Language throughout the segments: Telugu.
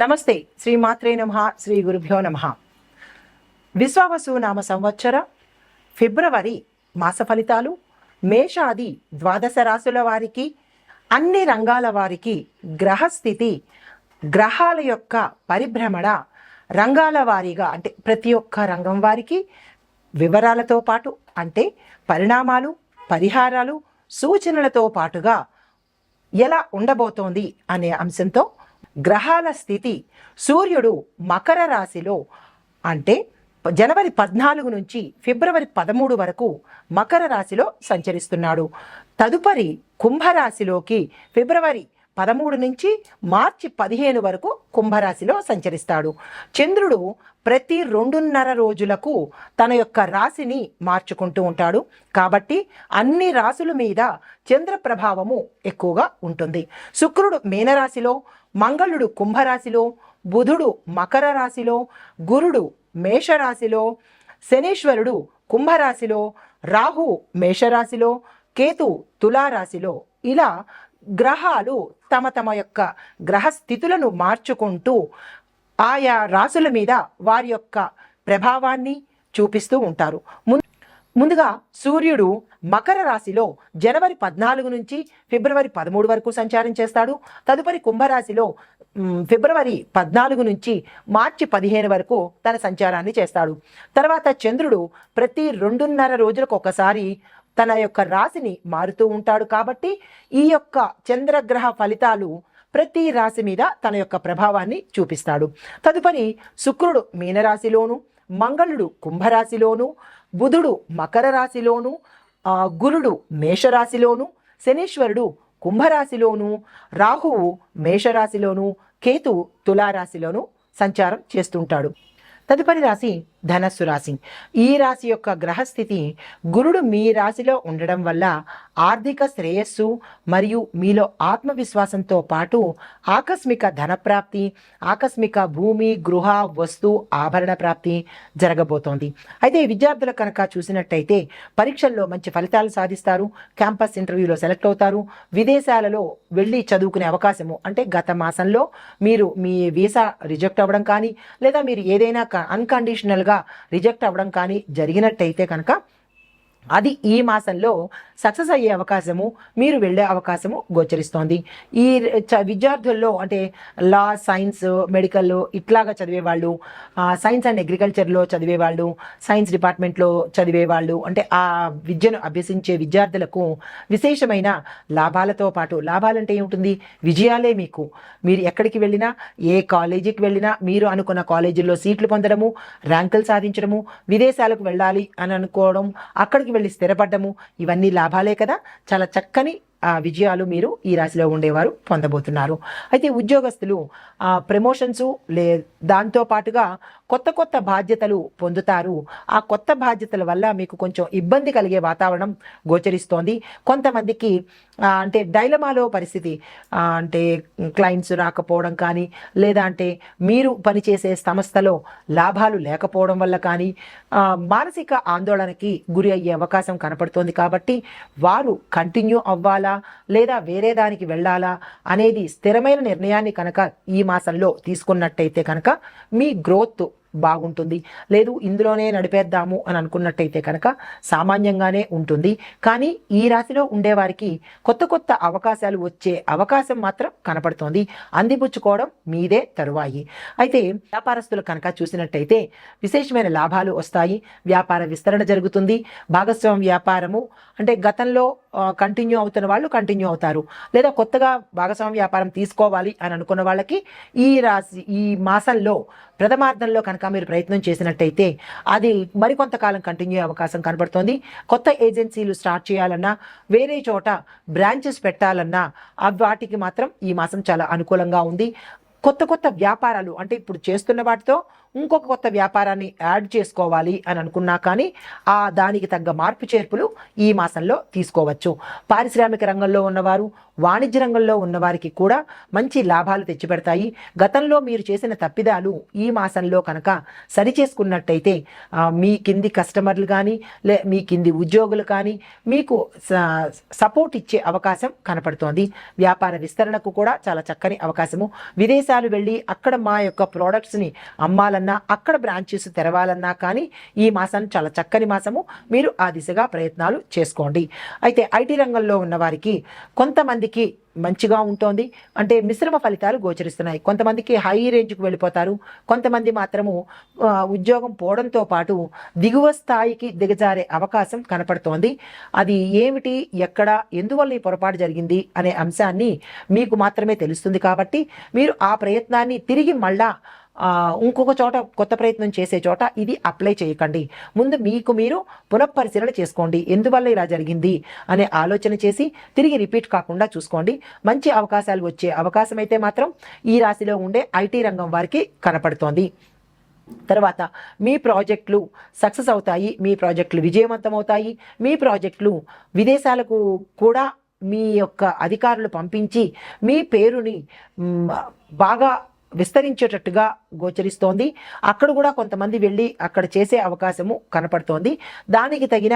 నమస్తే శ్రీమాత్రే నమః శ్రీ గురుభ్యో నమః. విశ్వావసు నామ సంవత్సర ఫిబ్రవరి మాస ఫలితాలు మేషాది ద్వాదశ రాశుల వారికి, అన్ని రంగాల వారికి గ్రహస్థితి, గ్రహాల యొక్క పరిభ్రమణ, రంగాల వారీగా అంటే ప్రతి ఒక్క రంగం వారికి వివరాలతో పాటు అంటే పరిణామాలు, పరిహారాలు, సూచనలతో పాటుగా ఎలా ఉండబోతోంది అనే అంశంతో గ్రహాల స్థితి. సూర్యుడు మకర రాశిలో అంటే జనవరి 14 నుంచి ఫిబ్రవరి 13 వరకు మకర రాశిలో సంచరిస్తున్నాడు. తదుపరి కుంభరాశిలోకి ఫిబ్రవరి 13 నుంచి మార్చి 15 వరకు కుంభరాశిలో సంచరిస్తాడు. చంద్రుడు ప్రతి 2.5 రోజులకు తన యొక్క రాశిని మార్చుకుంటూ ఉంటాడు. కాబట్టి అన్ని రాశుల మీద చంద్ర ప్రభావము ఎక్కువగా ఉంటుంది. శుక్రుడు మీనరాశిలో, మంగళుడు కుంభరాశిలో, బుధుడు మకర రాశిలో, గురుడు మేషరాశిలో, శనీశ్వరుడు కుంభరాశిలో, రాహు మేషరాశిలో, కేతు తులారాశిలో, ఇలా గ్రహాలు తమ తమ యొక్క గ్రహస్థితులను మార్చుకుంటూ ఆయా రాశుల మీద వారి యొక్క ప్రభావాన్ని చూపిస్తూ ఉంటారు. ముందుగా సూర్యుడు మకర రాశిలో జనవరి 14 నుంచి ఫిబ్రవరి 13 వరకు సంచారం చేస్తాడు. తదుపరి కుంభరాశిలో ఫిబ్రవరి 14 నుంచి మార్చి 15 వరకు తన సంచారాన్ని చేస్తాడు. తర్వాత చంద్రుడు ప్రతి 2.5 రోజులకు ఒకసారి తన యొక్క రాశిని మారుతూ ఉంటాడు. కాబట్టి ఈ యొక్క చంద్రగ్రహ ఫలితాలు ప్రతి రాశి మీద తన యొక్క ప్రభావాన్ని చూపిస్తాడు. తదుపరి శుక్రుడు మీనరాశిలోను, మంగళుడు కుంభరాశిలోను, బుధుడు మకర రాశిలోను, గురుడు మేషరాశిలోను, శనీశ్వరుడు కుంభరాశిలోను, రాహువు మేషరాశిలోను, కేతు తులారాశిలోను సంచారం చేస్తుంటాడు. తదుపరి రాశి ధనస్సు రాశి. ఈ రాశి యొక్క గ్రహస్థితి గురుడు మీ రాశిలో ఉండడం వల్ల ఆర్థిక శ్రేయస్సు మరియు మీలో ఆత్మవిశ్వాసంతో పాటు ఆకస్మిక ధనప్రాప్తి, ఆకస్మిక భూమి, గృహ, వస్తు, ఆభరణ ప్రాప్తి జరగబోతోంది. అయితే విద్యార్థులు కనుక చూసినట్టయితే పరీక్షల్లో మంచి ఫలితాలు సాధిస్తారు, క్యాంపస్ ఇంటర్వ్యూలో సెలెక్ట్ అవుతారు, విదేశాలలో వెళ్ళి చదువుకునే అవకాశము అంటే గత మాసంలో మీరు మీ వీసా రిజెక్ట్ అవ్వడం కానీ లేదా మీరు ఏదైనా అన్కండిషనల్గా రిజెక్ట్ అవ్వడం కానీ జరిగినట్టయితే కనుక అది ఈ మాసంలో సక్సెస్ అయ్యే అవకాశము, మీరు వెళ్ళే అవకాశము గోచరిస్తోంది. ఈ విద్యార్థుల్లో అంటే లా, సైన్స్, మెడికల్ ఇట్లాగా చదివేవాళ్ళు, సైన్స్ అండ్ అగ్రికల్చర్లో చదివేవాళ్ళు, సైన్స్ డిపార్ట్మెంట్లో చదివేవాళ్ళు అంటే ఆ విద్యను అభ్యసించే విద్యార్థులకు విశేషమైన లాభాలతో పాటు, లాభాలంటే ఏముంటుంది, విజయాలే. మీరు ఎక్కడికి వెళ్ళినా, ఏ కాలేజీకి వెళ్ళినా మీరు అనుకున్న కాలేజీల్లో సీట్లు పొందడము, ర్యాంకులు సాధించడము, విదేశాలకు వెళ్ళాలి అని అనుకోవడం, అక్కడికి వెళ్ళి స్థిరపడ్డము, ఇవన్నీ లాభాలే కదా. చాలా చక్కని విజయాలు మీరు ఈ రాశిలో ఉండేవారు పొందబోతున్నారు. అయితే ఉద్యోగస్తులు ప్రమోషన్స్ దాంతో పాటుగా కొత్త కొత్త బాధ్యతలు పొందుతారు. ఆ కొత్త బాధ్యతల వల్ల మీకు కొంచెం ఇబ్బంది కలిగే వాతావరణం గోచరిస్తోంది. కొంతమందికి అంటే డైలమాలో పరిస్థితి అంటే క్లయింట్స్ రాకపోవడం కానీ, లేదా అంటే మీరు పనిచేసే సంస్థలో లాభాలు లేకపోవడం వల్ల కానీ మానసిక ఆందోళనకి గురి అయ్యే అవకాశం కనపడుతోంది. కాబట్టి వారు కంటిన్యూ అవ్వాలా లేదా వేరే దానికి వెళ్ళాలా అనేది స్థిరమైన నిర్ణయాన్ని కనుక ఈ మాసంలో తీసుకున్నట్టయితే కనుక మీ గ్రోత్ బాగుంటుంది. లేదు ఇందులోనే నడిపేద్దాము అని అనుకున్నట్టయితే కనుక సామాన్యంగానే ఉంటుంది. కానీ ఈ రాశిలో ఉండేవారికి కొత్త కొత్త అవకాశాలు వచ్చే అవకాశం మాత్రం కనపడుతోంది. అందిపుచ్చుకోవడం మీదే తరువాయి. అయితే వ్యాపారస్తులు కనుక చూసినట్టయితే విశేషమైన లాభాలు వస్తాయి. వ్యాపార విస్తరణ జరుగుతుంది. భాగస్వామ్య వ్యాపారము అంటే గతంలో కంటిన్యూ అవుతున్న వాళ్ళు కంటిన్యూ అవుతారు, లేదా కొత్తగా భాగస్వామ్య వ్యాపారం తీసుకోవాలి అని అనుకున్న వాళ్ళకి ఈ మాసంలో ప్రథమార్థంలో కనుక మీరు ప్రయత్నం చేసినట్టయితే అది మరికొంతకాలం కంటిన్యూ అయ్యే అవకాశం కనబడుతోంది. కొత్త ఏజెన్సీలు స్టార్ట్ చేయాలన్నా, వేరే చోట బ్రాంచెస్ పెట్టాలన్నా వాటికి మాత్రం ఈ మాసం చాలా అనుకూలంగా ఉంది. కొత్త కొత్త వ్యాపారాలు అంటే ఇప్పుడు చేస్తున్న వాటితో ఇంకొక కొత్త వ్యాపారాన్ని యాడ్ చేసుకోవాలి అని అనుకున్నా కానీ దానికి తగ్గ మార్పు చేర్పులు ఈ మాసంలో తీసుకోవచ్చు. పారిశ్రామిక రంగంలో ఉన్నవారు, వాణిజ్య రంగంలో ఉన్నవారికి కూడా మంచి లాభాలు తెచ్చిపెడతాయి. గతంలో మీరు చేసిన తప్పిదాలు ఈ మాసంలో కనుక సరిచేసుకున్నట్టయితే మీ కింది కస్టమర్లు కానీ మీ కింది ఉద్యోగులు కానీ మీకు సపోర్ట్ ఇచ్చే అవకాశం కనపడుతోంది. వ్యాపార విస్తరణకు కూడా చాలా చక్కని అవకాశము. విదేశాలు వెళ్ళి అక్కడ మా యొక్క ప్రోడక్ట్స్ని అమ్మాలన్నా, అక్కడ బ్రాంచెస్ తెరవాలన్నా కానీ ఈ మాసం చాలా చక్కని మాసము. మీరు ఆ దిశగా ప్రయత్నాలు చేసుకోండి. అయితే ఐటీ రంగంలో ఉన్నవారికి కొంతమందికి మంచిగా ఉంటుంది, అంటే మిశ్రమ ఫలితాలు గోచరిస్తున్నాయి. కొంతమందికి హై రేంజ్కి వెళ్ళిపోతారు, కొంతమంది మాత్రము ఉద్యోగం పోవడంతో పాటు దిగువ స్థాయికి దిగజారే అవకాశం కనపడుతోంది. అది ఏమిటి, ఎక్కడ, ఎందువల్ల ఈ పొరపాటు జరిగింది అనే అంశాన్ని మీకు మాత్రమే తెలుస్తుంది. కాబట్టి మీరు ఆ ప్రయత్నాన్ని తిరిగి మళ్ళా ఇంకొక చోట కొత్త ప్రయత్నం చేసే చోట ఇది అప్లై చేయకండి. ముందు మీకు మీరు పునఃపరిశీలన చేసుకోండి, ఎందువల్ల ఇలా జరిగింది అనే ఆలోచన చేసి తిరిగి రిపీట్ కాకుండా చూసుకోండి. మంచి అవకాశాలు వచ్చే అవకాశం అయితే మాత్రం ఈ రాశిలో ఉండే ఐటీ రంగం వారికి కనపడుతోంది. తర్వాత మీ ప్రాజెక్టులు సక్సెస్ అవుతాయి, మీ ప్రాజెక్టులు విజయవంతం అవుతాయి. మీ ప్రాజెక్టులు విదేశాలకు కూడా మీ యొక్క అధికారులు పంపించి మీ పేరుని బాగా విస్తరించేటట్టుగా గోచరిస్తోంది. అక్కడ కూడా కొంతమంది వెళ్ళి అక్కడ చేసే అవకాశము కనపడుతోంది. దానికి తగిన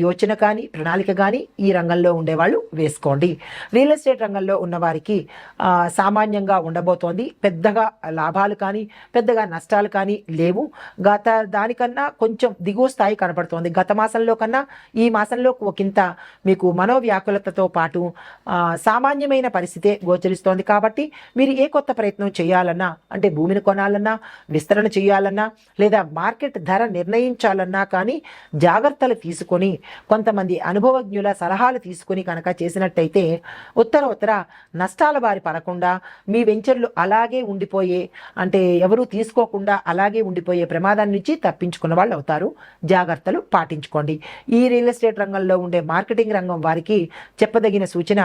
యోచన కానీ ప్రణాళిక కానీ ఈ రంగంలో ఉండేవాళ్ళు వేసుకోండి. రియల్ ఎస్టేట్ రంగంలో ఉన్నవారికి సామాన్యంగా ఉండబోతోంది. పెద్దగా లాభాలు కానీ పెద్దగా నష్టాలు కానీ లేవు. దానికన్నా కొంచెం దిగువ స్థాయి కనపడుతోంది. గత మాసంలో కన్నా ఈ మాసంలో ఒకంత మీకు మనోవ్యాకులతతో పాటు సామాన్యమైన పరిస్థితే గోచరిస్తోంది. కాబట్టి మీరు ఏ కొత్త ప్రయత్నం చేయాలన్నా, అంటే భూమిని కొనాలన్నా, విస్తరణ చేయాలన్నా, లేదా మార్కెట్ ధర నిర్ణయించాలన్నా కానీ జాగ్రత్తలు తీసుకొని కొంతమంది అనుభవజ్ఞుల సలహాలు తీసుకొని కనుక చేసినట్టయితే ఉత్తర నష్టాల బారి పడకుండా మీ వెంచర్లు అలాగే ఉండిపోయే, అంటే ఎవరూ తీసుకోకుండా అలాగే ఉండిపోయే ప్రమాదాన్ని నుంచి తప్పించుకున్న వాళ్ళు అవుతారు. జాగ్రత్తలు పాటించుకోండి. ఈ రియల్ ఎస్టేట్ రంగంలో ఉండే మార్కెటింగ్ రంగం వారికి చెప్పదగిన సూచన,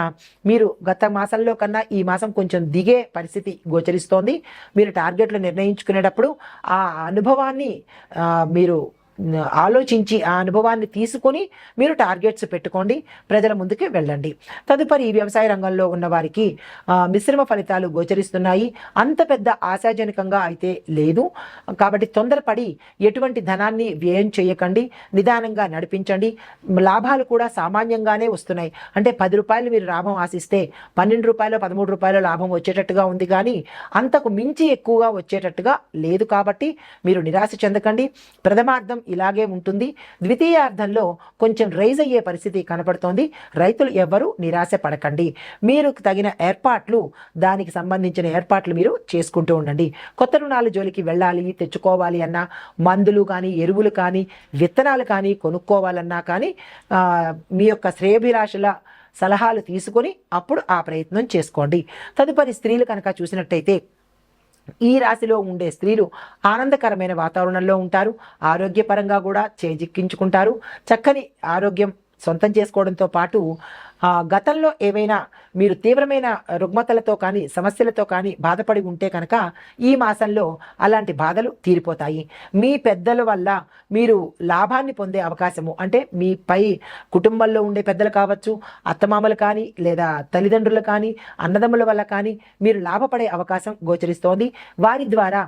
మీరు గత మాసంలో కన్నా ఈ మాసం కొంచెం దిగే పరిస్థితి గోచరిస్తుంది. మీరు టార్గెట్లు నిర్ణయించుకునేటప్పుడు ఆ అనుభవాన్ని మీరు ఆలోచించి ఆ అనుభవాన్ని తీసుకొని మీరు టార్గెట్స్ పెట్టుకోండి, ప్రజల ముందుకు వెళ్ళండి. తదుపరి వ్యవసాయ రంగంలో ఉన్న వారికి మిశ్రమ ఫలితాలు గోచరిస్తున్నాయి. అంత పెద్ద ఆశాజనకంగా అయితే లేదు. కాబట్టి తొందరపడి ఎటువంటి ధనాన్ని వ్యయం చేయకండి, నిదానంగా నడిపించండి. లాభాలు కూడా సామాన్యంగానే వస్తున్నాయి. అంటే 10 రూపాయలు మీరు లాభం ఆశిస్తే 12 రూపాయలు 13 రూపాయలు లాభం వచ్చేటట్టుగా ఉంది, కానీ అంతకు మించి ఎక్కువగా వచ్చేటట్టుగా లేదు. కాబట్టి మీరు నిరాశ చెందకండి. ప్రథమార్థం ఇలాగే ఉంటుంది. ద్వితీయార్థంలో కొంచెం రైజ్ అయ్యే పరిస్థితి కనపడుతోంది. రైతులు ఎవ్వరూ నిరాశ పడకండి. మీరు తగిన ఏర్పాట్లు, దానికి సంబంధించిన ఏర్పాట్లు మీరు చేసుకుంటూ ఉండండి. కొత్త రుణాల జోలికి వెళ్ళాలి, తెచ్చుకోవాలి అన్నా, మందులు కానీ ఎరువులు కానీ విత్తనాలు కానీ కొనుక్కోవాలన్నా కానీ మీ యొక్క శ్రేయోభిలాషుల సలహాలు తీసుకొని అప్పుడు ఆ ప్రయత్నం చేసుకోండి. తదుపరి స్త్రీలు కనుక చూసినట్టయితే ఈ రాశిలో ఉండే స్త్రీలు ఆనందకరమైన వాతావరణంలో ఉంటారు. ఆరోగ్యపరంగా కూడా చేజిక్కించుకుంటారు. చక్కని ఆరోగ్యం సొంతం చేసుకోవడంతో పాటు గతంలో ఏవైనా మీరు తీవ్రమైన రుగ్మతలతో కానీ సమస్యలతో కానీ బాధపడి ఉంటే కనుక ఈ మాసంలో అలాంటి బాధలు తీరిపోతాయి. మీ పెద్దల వల్ల మీరు లాభాన్ని పొందే అవకాశము, అంటే మీపై కుటుంబంలో ఉండే పెద్దలు కావచ్చు, అత్తమామలు కానీ లేదా తల్లిదండ్రులు కానీ అన్నదమ్ముల వల్ల కానీ మీరు లాభపడే అవకాశం గోచరిస్తోంది. వారి ద్వారా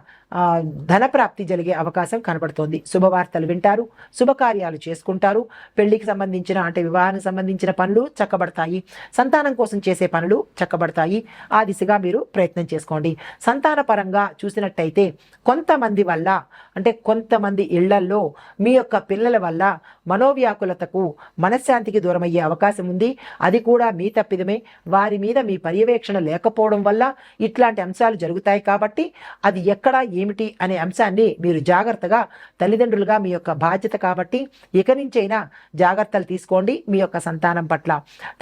ధనప్రాప్తి జరిగే అవకాశం కనపడుతోంది. శుభవార్తలు వింటారు, శుభకార్యాలు చేసుకుంటారు. పెళ్లికి సంబంధించిన, అంటే వివాహానికి సంబంధించిన పనులు చక్కబడతాయి. సంతానం కోసం చేసే పనులు చక్కబడతాయి. ఆ దిశగా మీరు ప్రయత్నం చేసుకోండి. సంతాన పరంగా చూసినట్టయితే కొంతమంది వల్ల, అంటే కొంతమంది ఇళ్లల్లో మీ యొక్క పిల్లల వల్ల మనోవ్యాకులతకు, మనశ్శాంతికి దూరమయ్యే అవకాశం ఉంది. అది కూడా మీ తప్పిదమే. వారి మీద మీ పర్యవేక్షణ లేకపోవడం వల్ల ఇట్లాంటి అంశాలు జరుగుతాయి. కాబట్టి అది ఎక్కడ ఏమిటి అనే అంశాన్ని మీరు జాగ్రత్తగా, తల్లిదండ్రులుగా మీ యొక్క బాధ్యత కాబట్టి ఇక నుంచైనా జాగ్రత్తలు తీసుకోండి మీ యొక్క సంతానం పట్ల.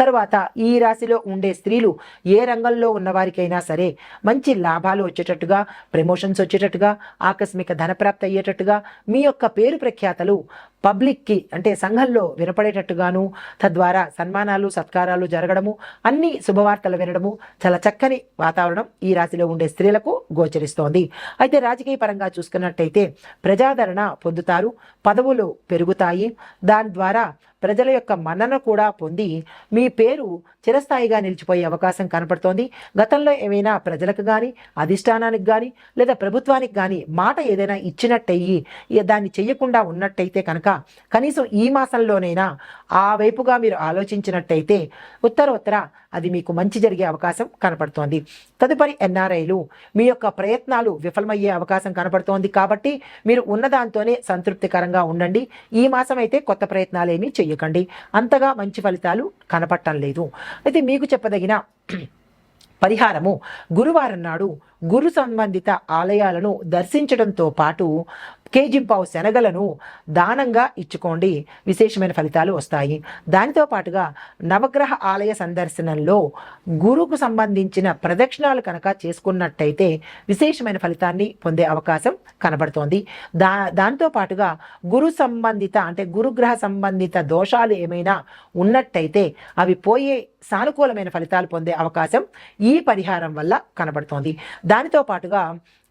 తర్వాత ఈ రాశిలో ఉండే స్త్రీలు ఏ రంగంలో ఉన్నవారికైనా సరే మంచి లాభాలు వచ్చేటట్టుగా, ప్రమోషన్స్ వచ్చేటట్టుగా, ఆకస్మిక ధనప్రాప్తి అయ్యేటట్టుగా, మీ యొక్క పేరు ప్రఖ్యాతలు పబ్లిక్కి అంటే సంఘంలో వినపడేటట్టుగాను, తద్వారా సన్మానాలు సత్కారాలు జరగడము, అన్ని శుభవార్తలు వినడము, చాలా చక్కని వాతావరణం ఈ రాశిలో ఉండే స్త్రీలకు గోచరిస్తోంది. అయితే రాజకీయ పరంగా చూసుకున్నట్టయితే ప్రజాదరణ పొందుతారు, పదవులు పెరుగుతాయి, దాని ద్వారా ప్రజల యొక్క మన్నన కూడా పొంది మీ పేరు చిరస్థాయిగా నిలిచిపోయే అవకాశం కనపడుతోంది. గతంలో ఏమైనా ప్రజలకు కానీ, అధిష్టానానికి కానీ, లేదా ప్రభుత్వానికి కానీ మాట ఏదైనా ఇచ్చినట్టయి దాన్ని చెయ్యకుండా ఉన్నట్టయితే కనుక కనీసం ఈ మాసంలోనైనా ఆ వైపుగా మీరు ఆలోచించినట్టయితే ఉత్తర అది మీకు మంచి జరిగే అవకాశం కనపడుతోంది. తదుపరి ఎన్ఆర్ఐలు మీ యొక్క ప్రయత్నాలు విఫలమయ్యే అవకాశం కనపడుతోంది కాబట్టి మీరు ఉన్నదాంతోనే సంతృప్తికరంగా ఉండండి. ఈ మాసం అయితే కొత్త ప్రయత్నాలు ఏమీ చెయ్యకండి, అంతగా మంచి ఫలితాలు కనపడటం లేదు. అయితే మీకు చెప్పదగిన పరిహారము, గురువారం నాడు గురు సంబంధిత ఆలయాలను దర్శించడంతో పాటు కేజింపావు శనగలను దానంగా ఇచ్చుకోండి, విశేషమైన ఫలితాలు వస్తాయి. దానితో పాటుగా నవగ్రహ ఆలయ సందర్శనంలో గురుకు సంబంధించిన ప్రదక్షిణాలు కనుక చేసుకున్నట్టయితే విశేషమైన ఫలితాన్ని పొందే అవకాశం కనబడుతోంది. దాంతో పాటుగా గురు సంబంధిత అంటే గురుగ్రహ సంబంధిత దోషాలు ఏమైనా ఉన్నట్టయితే అవి పోయే సానుకూలమైన ఫలితాలు పొందే అవకాశం ఈ పరిహారం వల్ల కనబడుతోంది. దానితో పాటుగా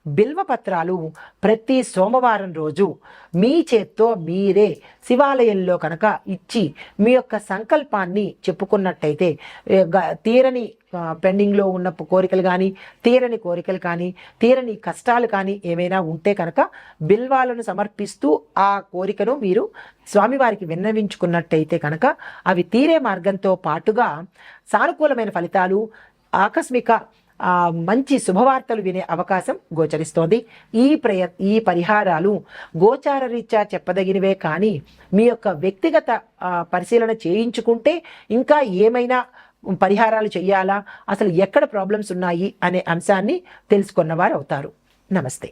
బిల్వపత్రాలు ప్రతి సోమవారం రోజు మీ చేత్తో మీరే శివాలయంలో కనుక ఇచ్చి మీ యొక్క సంకల్పాన్ని చెప్పుకున్నట్టయితే తీరని పెండింగ్లో ఉన్న కోరికలు కానీ, తీరని కోరికలు కానీ, తీరని కష్టాలు కానీ ఏమైనా ఉంటే కనుక బిల్వాలను సమర్పిస్తూ ఆ కోరికను మీరు స్వామివారికి విన్నవించుకున్నట్టయితే కనుక అవి తీరే మార్గంతో పాటుగా సానుకూలమైన ఫలితాలు, ఆకస్మిక మంచి శుభవార్తలు వినే అవకాశం గోచరిస్తోంది. ఈ పరిహారాలు గోచార రీత్యా చెప్పదగినవే కానీ మీ యొక్క వ్యక్తిగత పరిశీలన చేయించుకుంటే ఇంకా ఏమైనా పరిహారాలు చేయాలా, అసలు ఎక్కడ ప్రాబ్లమ్స్ ఉన్నాయి అనే అంశాన్ని తెలుసుకున్నవారు అవుతారు. నమస్తే.